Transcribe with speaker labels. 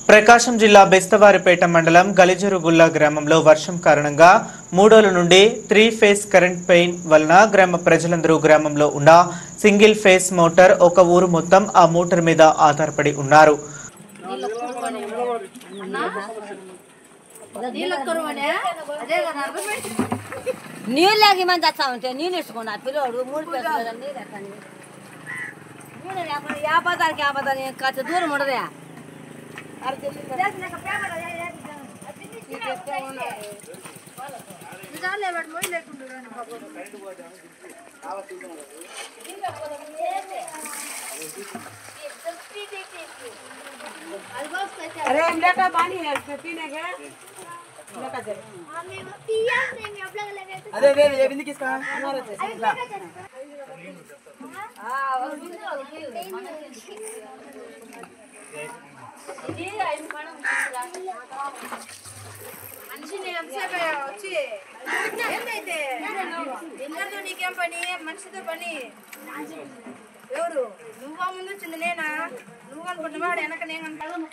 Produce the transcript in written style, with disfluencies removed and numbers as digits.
Speaker 1: ప్రకాశం జిల్లా బెస్తవారిపేట మండలం గలిజరుగుల్ల గ్రామంలో వర్షం కారణంగా 3 రోజుల నుండి 3 ఫేస్ కరెంట్ పెయిన్ వలన గ్రామ ప్రజలందరూ గ్రామంలో ఉన్న సింగిల్ ఫేస్ మోటార్ ఒక ఊరు మొత్తం ఆ మోటార్ మీద ఆధారపడి ఉన్నారు.
Speaker 2: నీళ్ళకి మంది వస్తా ఉంటే నీళ్ళు ఇసుకున్నా పిల్లోడు 3 పేరు యాపదానికి కాస్త దూరం ఉండదే.
Speaker 3: अरे लेका पानी है पीने के लेका चल अरे वे ये बिंदी किसका हमारा
Speaker 4: మనిషిని ఎంతసేపు వచ్చి ఏంటైతే ఇద్దరితో నీకేం పని మనిషితో పని ఎవరు నువ్వు ముందు వచ్చింది నేనా నువ్వు అనుకుంటున్నాడు వెనక నేను అనుకుంటా